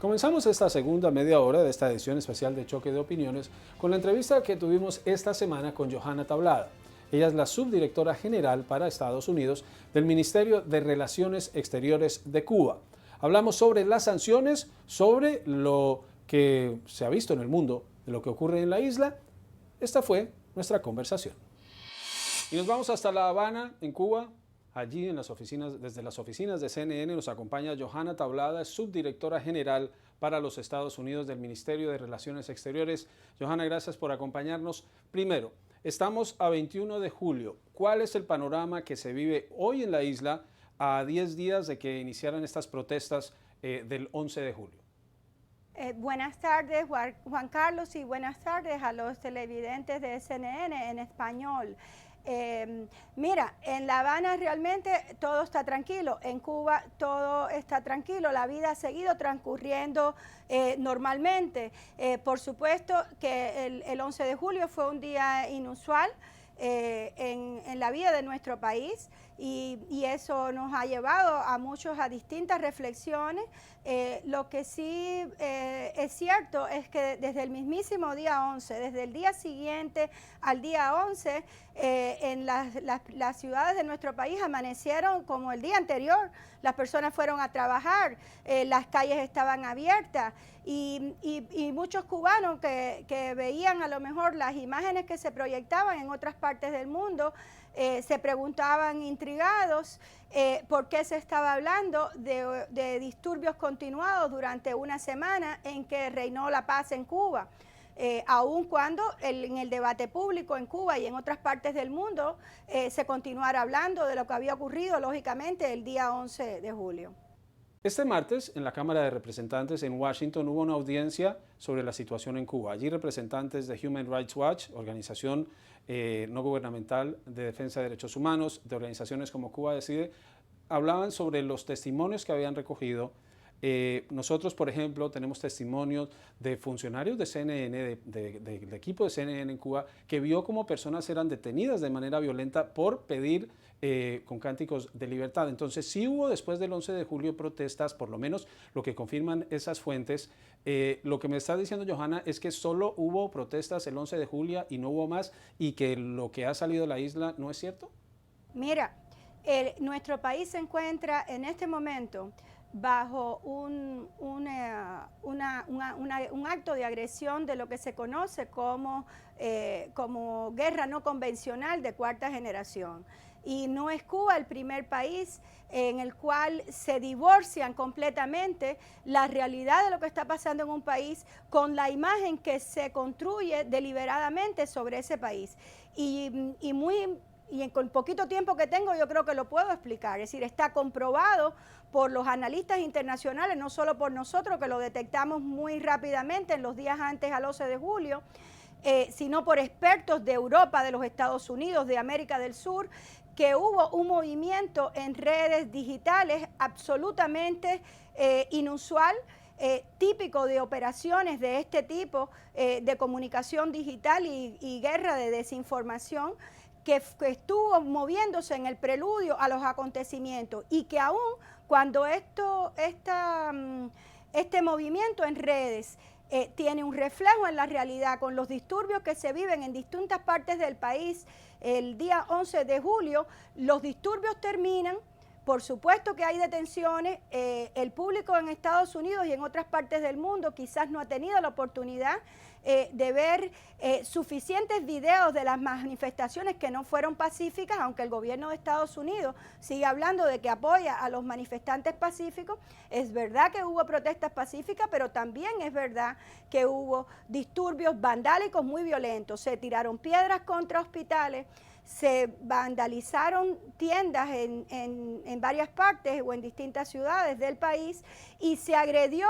Comenzamos esta segunda media hora de esta edición especial de Choque de Opiniones con la entrevista que tuvimos esta semana con Johanna Tablada. Ella es la subdirectora general para Estados Unidos del Ministerio de Relaciones Exteriores de Cuba. Hablamos sobre las sanciones, sobre lo que se ha visto en el mundo, de lo que ocurre en la isla. Esta fue nuestra conversación. Y nos vamos hasta La Habana, en Cuba. Allí, desde las oficinas de CNN, nos acompaña Johanna Tablada, subdirectora general para los Estados Unidos del Ministerio de Relaciones Exteriores. Johanna, gracias por acompañarnos. Primero, estamos a 21 de julio. ¿Cuál es el panorama que se vive hoy en la isla a 10 días de que iniciaran estas protestas del 11 de julio? Buenas tardes, Juan Carlos, y buenas tardes a los televidentes de CNN en español. Mira, en La Habana realmente todo está tranquilo, en Cuba todo está tranquilo, la vida ha seguido transcurriendo normalmente. Por supuesto que el 11 de julio fue un día inusual en la vida de nuestro país y eso nos ha llevado a distintas reflexiones. Lo que sí es cierto es que desde el mismísimo día 11, desde el día siguiente al día 11, en las ciudades de nuestro país amanecieron como el día anterior. Las personas fueron a trabajar, las calles estaban abiertas y muchos cubanos que veían a lo mejor las imágenes que se proyectaban en otras partes del mundo, se preguntaban intrigados por qué se estaba hablando de disturbios continuados durante una semana en que reinó la paz en Cuba. Aun cuando en el debate público en Cuba y en otras partes del mundo se continuara hablando de lo que había ocurrido, lógicamente, el día 11 de julio. Este martes, en la Cámara de Representantes en Washington, hubo una audiencia sobre la situación en Cuba. Allí representantes de Human Rights Watch, organización no gubernamental de defensa de derechos humanos, de organizaciones como Cuba Decide, hablaban sobre los testimonios que habían recogido. Nosotros, por ejemplo, tenemos testimonios de funcionarios de CNN, del equipo de CNN en Cuba, que vio cómo personas eran detenidas de manera violenta por pedir con cánticos de libertad. Entonces, sí hubo después del 11 de julio protestas, por lo menos lo que confirman esas fuentes. Lo que me está diciendo Johanna es que solo hubo protestas el 11 de julio y no hubo más, y que lo que ha salido de la isla no es cierto. Mira, nuestro país se encuentra en este momento bajo un acto de agresión de lo que se conoce como guerra no convencional de cuarta generación. Y no es Cuba el primer país en el cual se divorcian completamente la realidad de lo que está pasando en un país con la imagen que se construye deliberadamente sobre ese país. Y con poquito tiempo que tengo yo creo que lo puedo explicar. Es decir, está comprobado por los analistas internacionales, no solo por nosotros, que lo detectamos muy rápidamente en los días antes al 11 de julio, sino por expertos de Europa, de los Estados Unidos, de América del Sur, que hubo un movimiento en redes digitales absolutamente inusual, típico de operaciones de este tipo, de comunicación digital y guerra de desinformación, que estuvo moviéndose en el preludio a los acontecimientos y que aún cuando este movimiento en redes tiene un reflejo en la realidad con los disturbios que se viven en distintas partes del país, el día 11 de julio los disturbios terminan. Por supuesto que hay detenciones, el público en Estados Unidos y en otras partes del mundo quizás no ha tenido la oportunidad de ver suficientes videos de las manifestaciones que no fueron pacíficas, aunque el gobierno de Estados Unidos sigue hablando de que apoya a los manifestantes pacíficos. Es verdad que hubo protestas pacíficas, pero también es verdad que hubo disturbios vandálicos muy violentos. Se tiraron piedras contra hospitales, se vandalizaron tiendas en varias partes o en distintas ciudades del país y se agredió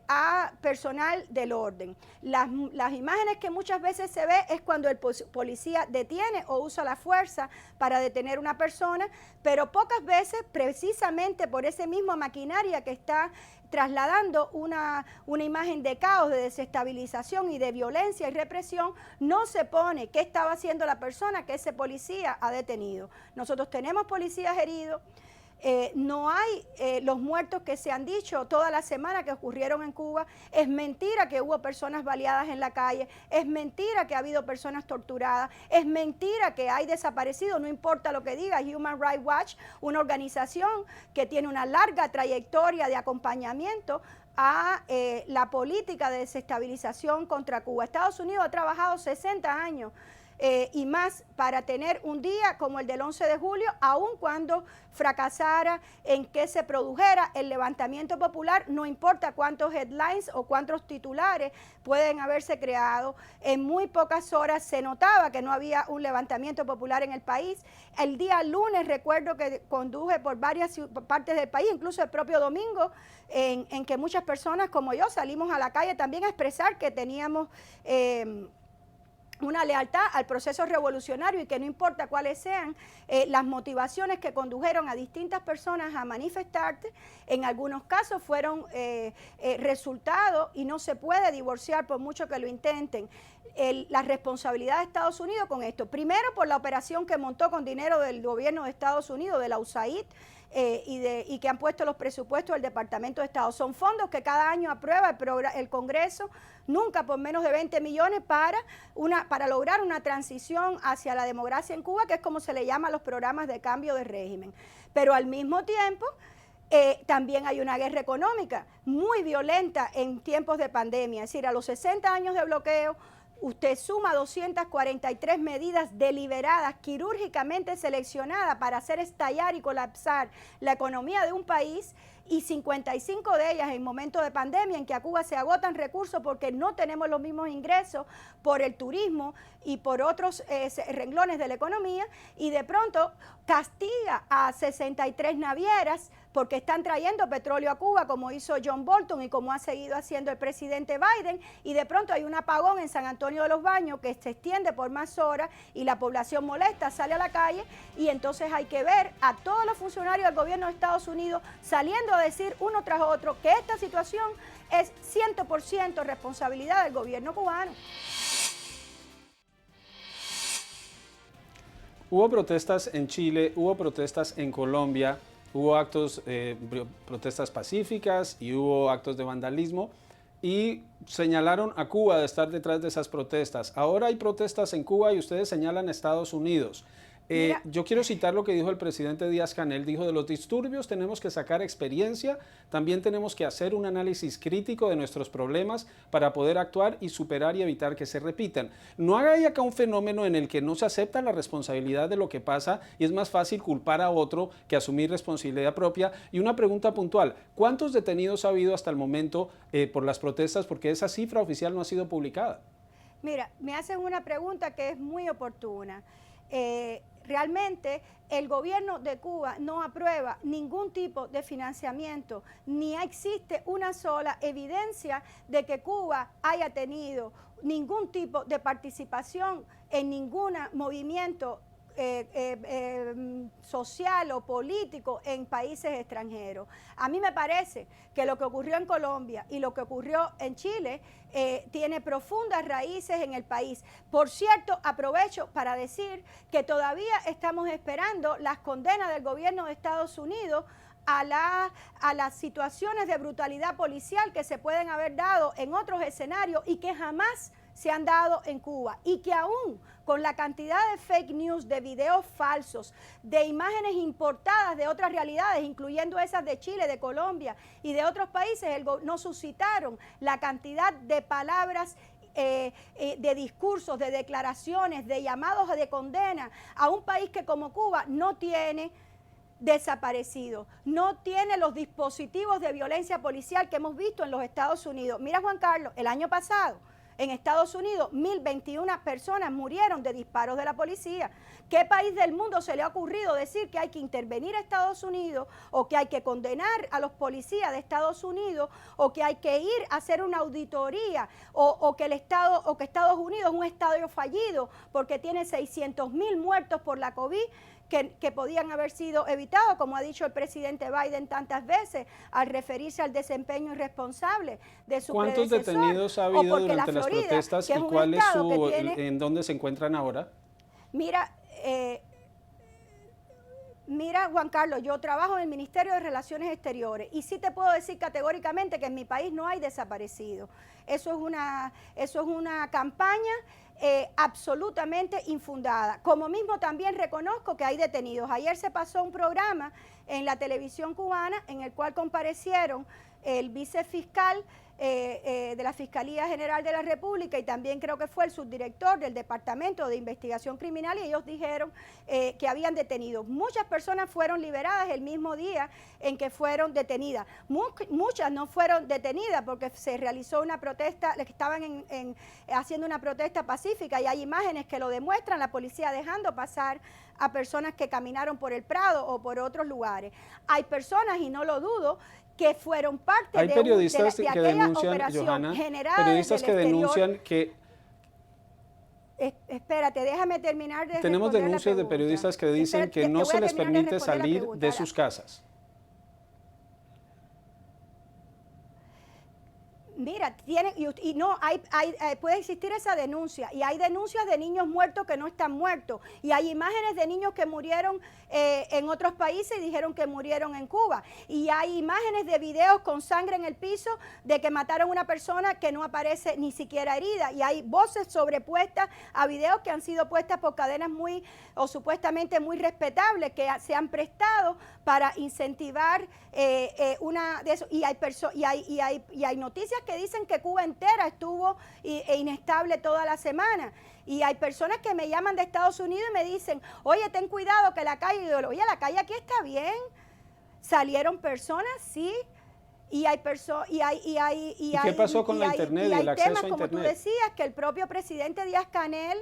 a personal del orden. Las imágenes que muchas veces se ve es cuando el policía detiene o usa la fuerza para detener una persona, pero pocas veces, precisamente por esa misma maquinaria que está trasladando una imagen de caos, de desestabilización y de violencia y represión, no se pone qué estaba haciendo la persona que ese policía ha detenido. Nosotros tenemos policías heridos, no hay los muertos que se han dicho toda la semana que ocurrieron en Cuba. Es mentira que hubo personas baleadas en la calle, es mentira que ha habido personas torturadas, es mentira que hay desaparecidos, no importa lo que diga Human Rights Watch, una organización que tiene una larga trayectoria de acompañamiento a la política de desestabilización contra Cuba. Estados Unidos ha trabajado 60 años y más para tener un día como el del 11 de julio, aun cuando fracasara en que se produjera el levantamiento popular, no importa cuántos headlines o cuántos titulares pueden haberse creado, en muy pocas horas se notaba que no había un levantamiento popular en el país. El día lunes recuerdo que conduje por varias partes del país, incluso el propio domingo, en que muchas personas como yo salimos a la calle también a expresar que teníamos una lealtad al proceso revolucionario y que no importa cuáles sean las motivaciones que condujeron a distintas personas a manifestarse, en algunos casos fueron resultados y no se puede divorciar por mucho que lo intenten. La responsabilidad de Estados Unidos con esto, primero por la operación que montó con dinero del gobierno de Estados Unidos, de la USAID, y que han puesto los presupuestos del Departamento de Estado. Son fondos que cada año aprueba el Congreso, nunca por menos de 20 millones para lograr una transición hacia la democracia en Cuba, que es como se le llama a los programas de cambio de régimen. Pero al mismo tiempo, también hay una guerra económica muy violenta en tiempos de pandemia, es decir, a los 60 años de bloqueo, usted suma 243 medidas deliberadas, quirúrgicamente seleccionadas para hacer estallar y colapsar la economía de un país, y 55 de ellas en momentos de pandemia en que a Cuba se agotan recursos porque no tenemos los mismos ingresos por el turismo y por otros renglones de la economía, y de pronto castiga a 63 navieras porque están trayendo petróleo a Cuba, como hizo John Bolton y como ha seguido haciendo el presidente Biden, y de pronto hay un apagón en San Antonio de los Baños que se extiende por más horas y la población molesta, sale a la calle, y entonces hay que ver a todos los funcionarios del gobierno de Estados Unidos saliendo a decir uno tras otro que esta situación es 100% responsabilidad del gobierno cubano. Hubo protestas en Chile, hubo protestas en Colombia, hubo actos, protestas pacíficas y hubo actos de vandalismo, y señalaron a Cuba de estar detrás de esas protestas. Ahora hay protestas en Cuba y ustedes señalan a Estados Unidos. Yo quiero citar lo que dijo el presidente Díaz-Canel. Dijo: de los disturbios tenemos que sacar experiencia, también tenemos que hacer un análisis crítico de nuestros problemas para poder actuar y superar y evitar que se repitan. No haga acá un fenómeno en el que no se acepta la responsabilidad de lo que pasa y es más fácil culpar a otro que asumir responsabilidad propia. Y una pregunta puntual: ¿cuántos detenidos ha habido hasta el momento por las protestas? Porque esa cifra oficial no ha sido publicada. Mira, me hacen una pregunta que es muy oportuna. Realmente el gobierno de Cuba no aprueba ningún tipo de financiamiento, ni existe una sola evidencia de que Cuba haya tenido ningún tipo de participación en ningún movimiento social o político en países extranjeros. A mí me parece que lo que ocurrió en Colombia y lo que ocurrió en Chile tiene profundas raíces en el país. Por cierto, aprovecho para decir que todavía estamos esperando las condenas del gobierno de Estados Unidos a las situaciones de brutalidad policial que se pueden haber dado en otros escenarios y que jamás se han dado en Cuba, y que aún con la cantidad de fake news, de videos falsos, de imágenes importadas de otras realidades, incluyendo esas de Chile, de Colombia y de otros países, no suscitaron la cantidad de palabras, de discursos, de declaraciones, de llamados de condena a un país que como Cuba no tiene desaparecido, no tiene los dispositivos de violencia policial que hemos visto en los Estados Unidos. Mira, Juan Carlos, el año pasado en Estados Unidos 1.021 personas murieron de disparos de la policía. ¿Qué país del mundo se le ha ocurrido decir que hay que intervenir a Estados Unidos, o que hay que condenar a los policías de Estados Unidos, o que hay que ir a hacer una auditoría, o que Estados Unidos es un estado fallido porque tiene 600.000 muertos por la COVID que podían haber sido evitados, como ha dicho el presidente Biden tantas veces al referirse al desempeño irresponsable de su predecesor? ¿Cuántos detenidos ha habido durante las protestas y cuál es en dónde se encuentran ahora? Mira, Mira, Juan Carlos, yo trabajo en el Ministerio de Relaciones Exteriores y sí te puedo decir categóricamente que en mi país no hay desaparecidos. Eso es una campaña absolutamente infundada. Como mismo también reconozco que hay detenidos. Ayer se pasó un programa en la televisión cubana en el cual comparecieron el vicefiscal de la Fiscalía General de la República y también creo que fue el subdirector del Departamento de Investigación Criminal, y ellos dijeron que habían detenido. Muchas personas fueron liberadas el mismo día en que fueron detenidas. Muchas no fueron detenidas porque se realizó una protesta, estaban haciendo una protesta pacífica y hay imágenes que lo demuestran, la policía dejando pasar a personas que caminaron por el Prado o por otros lugares. Hay personas, y no lo dudo, que fueron parte hay periodistas de que aquella denuncian, operación Johanna, generada periodistas desde el que exterior. denuncian que Espérate, déjame terminar de tenemos responder denuncias la de periodistas que dicen Espérate, que te no voy se a les terminar de permite responder la salir pregunta. de sus casas. Mira, puede existir esa denuncia y hay denuncias de niños muertos que no están muertos y hay imágenes de niños que murieron en otros países y dijeron que murieron en Cuba y hay imágenes de videos con sangre en el piso de que mataron a una persona que no aparece ni siquiera herida y hay voces sobrepuestas a videos que han sido puestas por cadenas muy o supuestamente muy respetables que se han prestado para incentivar una de eso y hay noticias que dicen que Cuba entera estuvo inestable toda la semana. Y hay personas que me llaman de Estados Unidos y me dicen, oye, ten cuidado que la calle, oye, la calle aquí está bien. Salieron personas, sí. Y hay personas, ¿Y qué pasó con la internet y el acceso a internet? Como tú decías, que el propio presidente Díaz-Canel.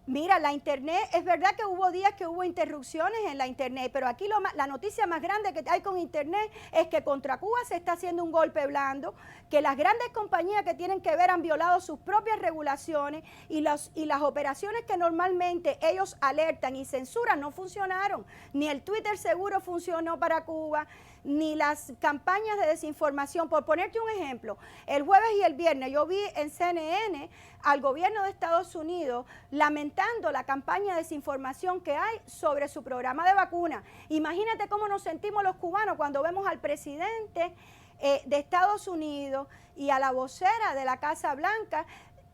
Mira, la internet, es verdad que hubo días que hubo interrupciones en la internet, pero aquí la noticia más grande que hay con internet es que contra Cuba se está haciendo un golpe blando, que las grandes compañías que tienen que ver han violado sus propias regulaciones y las operaciones que normalmente ellos alertan y censuran no funcionaron. Ni el Twitter seguro funcionó para Cuba, ni las campañas de desinformación. Por ponerte un ejemplo, el jueves y el viernes yo vi en CNN al gobierno de Estados Unidos lamentando la campaña de desinformación que hay sobre su programa de vacuna. Imagínate cómo nos sentimos los cubanos cuando vemos al presidente de Estados Unidos y a la vocera de la Casa Blanca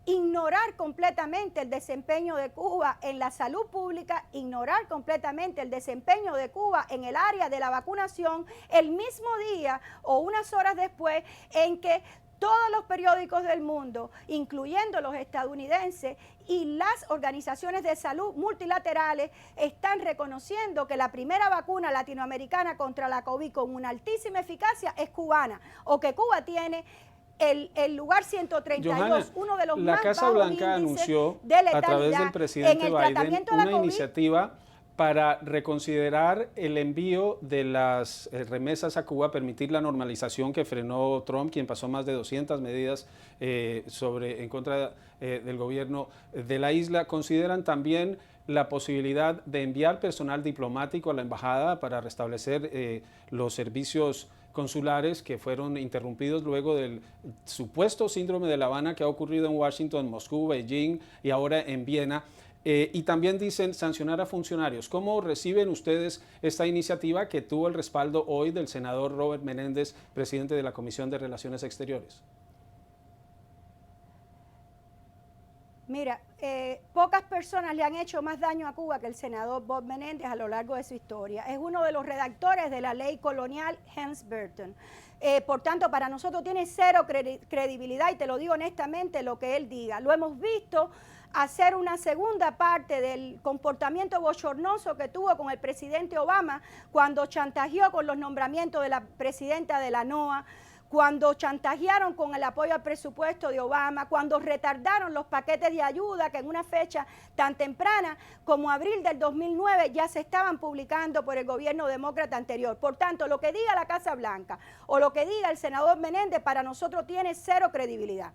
ignorar completamente el desempeño de Cuba en la salud pública, ignorar completamente el desempeño de Cuba en el área de la vacunación, el mismo día o unas horas después en que todos los periódicos del mundo, incluyendo los estadounidenses y las organizaciones de salud multilaterales, están reconociendo que la primera vacuna latinoamericana contra la COVID con una altísima eficacia es cubana, o que Cuba tiene el lugar 132, Johanna, uno de los la más Casa bajos Blanca anunció de letalidad a través del presidente Biden una COVID. iniciativa para reconsiderar el envío de las remesas a Cuba, permitir la normalización que frenó Trump, quien pasó más de 200 medidas en contra del gobierno de la isla. Consideran también la posibilidad de enviar personal diplomático a la embajada para restablecer los servicios consulares que fueron interrumpidos luego del supuesto síndrome de La Habana que ha ocurrido en Washington, Moscú, Beijing y ahora en Viena. Y también dicen sancionar a funcionarios. ¿Cómo reciben ustedes esta iniciativa que tuvo el respaldo hoy del senador Robert Menéndez, presidente de la Comisión de Relaciones Exteriores? Mira, pocas personas le han hecho más daño a Cuba que el senador Bob Menéndez a lo largo de su historia. Es uno de los redactores de la ley colonial Helms-Burton. Por tanto, para nosotros tiene cero credibilidad y te lo digo honestamente lo que él diga. Lo hemos visto hacer una segunda parte del comportamiento bochornoso que tuvo con el presidente Obama cuando chantajeó con los nombramientos de la presidenta de la NOAA, cuando chantajearon con el apoyo al presupuesto de Obama, cuando retardaron los paquetes de ayuda que en una fecha tan temprana como abril del 2009 ya se estaban publicando por el gobierno demócrata anterior. Por tanto, lo que diga la Casa Blanca o lo que diga el senador Menéndez para nosotros tiene cero credibilidad.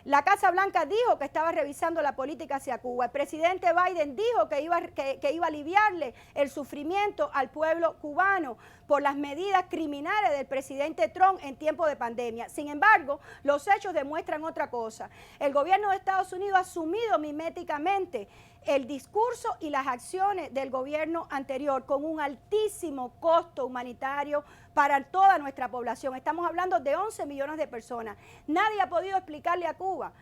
La Casa Blanca dijo que estaba revisando la política hacia Cuba. El presidente Biden dijo que iba a aliviarle el sufrimiento al pueblo cubano por las medidas criminales del presidente Trump en tiempo de pandemia. Sin embargo, los hechos demuestran otra cosa. El gobierno de Estados Unidos ha asumido miméticamente el discurso y las acciones del gobierno anterior con un altísimo costo humanitario para toda nuestra población. Estamos hablando de 11 millones de personas. Nadie ha podido explicarle a Cuba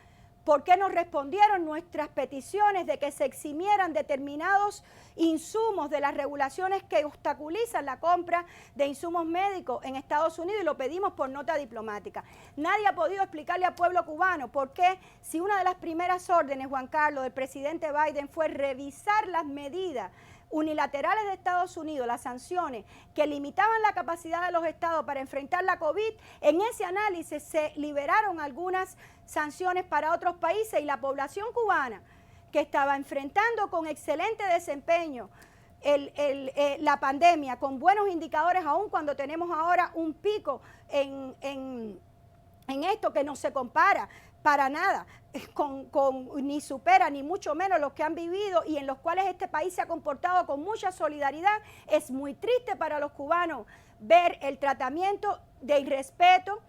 por qué no respondieron nuestras peticiones de que se eximieran determinados insumos de las regulaciones que obstaculizan la compra de insumos médicos en Estados Unidos, y lo pedimos por nota diplomática. Nadie ha podido explicarle al pueblo cubano por qué, si una de las primeras órdenes, Juan Carlos, del presidente Biden fue revisar las medidas unilaterales de Estados Unidos, las sanciones que limitaban la capacidad de los estados para enfrentar la COVID, en ese análisis se liberaron algunas sanciones para otros países, y la población cubana, que estaba enfrentando con excelente desempeño la pandemia, con buenos indicadores, aun cuando tenemos ahora un pico en esto que no se compara para nada, ni supera ni mucho menos los que han vivido y en los cuales este país se ha comportado con mucha solidaridad. Es muy triste para los cubanos ver el tratamiento de irrespeto,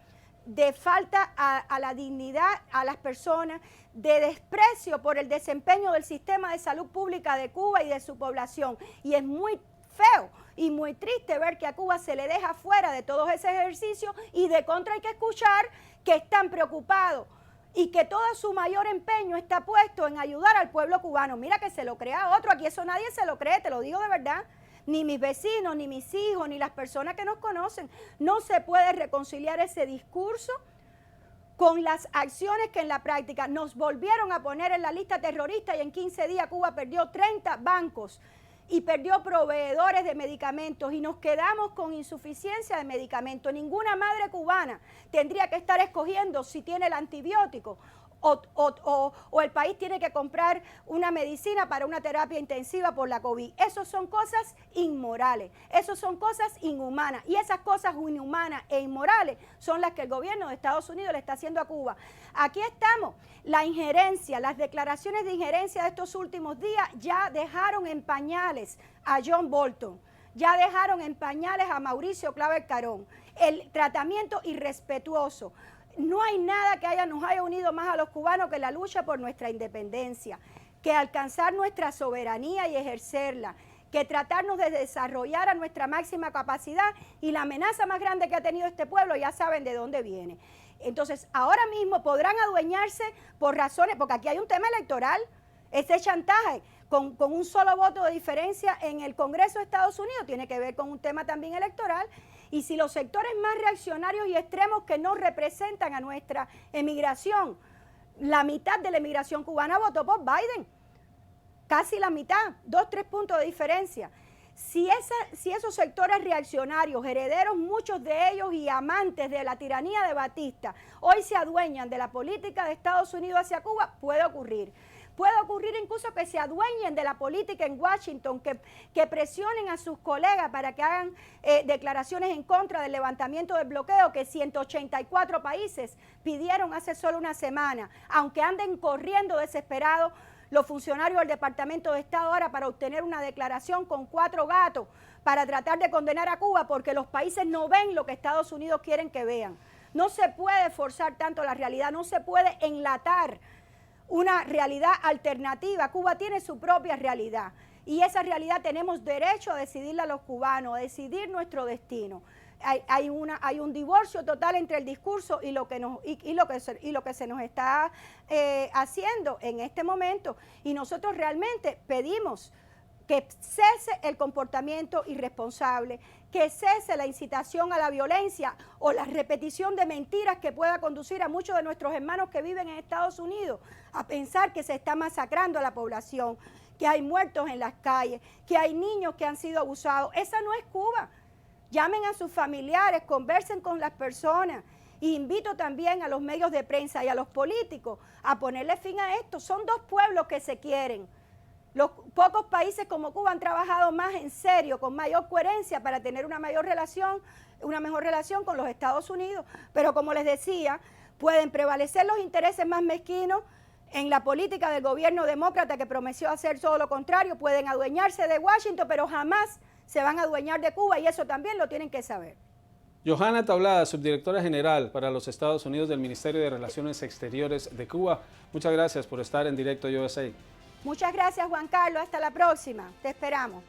de falta a la dignidad a las personas, de desprecio por el desempeño del sistema de salud pública de Cuba y de su población. Y es muy feo y muy triste ver que a Cuba se le deja fuera de todos esos ejercicios, y de contra hay que escuchar que están preocupados y que todo su mayor empeño está puesto en ayudar al pueblo cubano. Mira que se lo crea otro, aquí eso nadie se lo cree, te lo digo de verdad. Ni mis vecinos, ni mis hijos, ni las personas que nos conocen. No se puede reconciliar ese discurso con las acciones que en la práctica nos volvieron a poner en la lista terrorista, y en 15 días Cuba perdió 30 bancos y perdió proveedores de medicamentos, y nos quedamos con insuficiencia de medicamentos. Ninguna madre cubana tendría que estar escogiendo si tiene el antibiótico o el país tiene que comprar una medicina para una terapia intensiva por la COVID. Esas son cosas inmorales, esas son cosas inhumanas, y esas cosas inhumanas e inmorales son las que el gobierno de Estados Unidos le está haciendo a Cuba. Aquí estamos, la injerencia, las declaraciones de injerencia de estos últimos días ya dejaron en pañales a John Bolton, ya dejaron en pañales a Mauricio Claver Carón, el tratamiento irrespetuoso. No hay nada que nos haya unido más a los cubanos que la lucha por nuestra independencia, que alcanzar nuestra soberanía y ejercerla, que tratarnos de desarrollar a nuestra máxima capacidad, y la amenaza más grande que ha tenido este pueblo ya saben de dónde viene. Entonces, ahora mismo podrán adueñarse por razones, porque aquí hay un tema electoral, ese chantaje con un solo voto de diferencia en el Congreso de Estados Unidos tiene que ver con un tema también electoral. Y si los sectores más reaccionarios y extremos que no representan a nuestra emigración, la mitad de la emigración cubana votó por Biden, casi la mitad, 2-3 puntos de diferencia. Si esos sectores reaccionarios, herederos muchos de ellos y amantes de la tiranía de Batista, hoy se adueñan de la política de Estados Unidos hacia Cuba, puede ocurrir. Puede ocurrir incluso que se adueñen de la política en Washington, que presionen a sus colegas para que hagan declaraciones en contra del levantamiento del bloqueo que 184 países pidieron hace solo una semana, aunque anden corriendo desesperados los funcionarios del Departamento de Estado ahora para obtener una declaración con 4 gatos para tratar de condenar a Cuba, porque los países no ven lo que Estados Unidos quieren que vean. No se puede forzar tanto la realidad, no se puede enlatar una realidad alternativa. Cuba tiene su propia realidad, y esa realidad tenemos derecho a decidirla los cubanos, a decidir nuestro destino. Hay un divorcio total entre el discurso y lo que se nos está haciendo en este momento, y nosotros realmente pedimos que cese el comportamiento irresponsable, que cese la incitación a la violencia o la repetición de mentiras que pueda conducir a muchos de nuestros hermanos que viven en Estados Unidos a pensar que se está masacrando a la población, que hay muertos en las calles, que hay niños que han sido abusados. Esa no es Cuba. Llamen a sus familiares, conversen con las personas. Y invito también a los medios de prensa y a los políticos a ponerle fin a esto. Son dos pueblos que se quieren. Los pocos países como Cuba han trabajado más en serio, con mayor coherencia para tener una mejor relación con los Estados Unidos. Pero como les decía, pueden prevalecer los intereses más mezquinos en la política del gobierno demócrata que prometió hacer todo lo contrario. Pueden adueñarse de Washington, pero jamás se van a adueñar de Cuba, y eso también lo tienen que saber. Johanna Tablada, subdirectora general para los Estados Unidos del Ministerio de Relaciones Exteriores de Cuba. Muchas gracias por estar en Directo USA. Muchas gracias, Juan Carlos. Hasta la próxima. Te esperamos.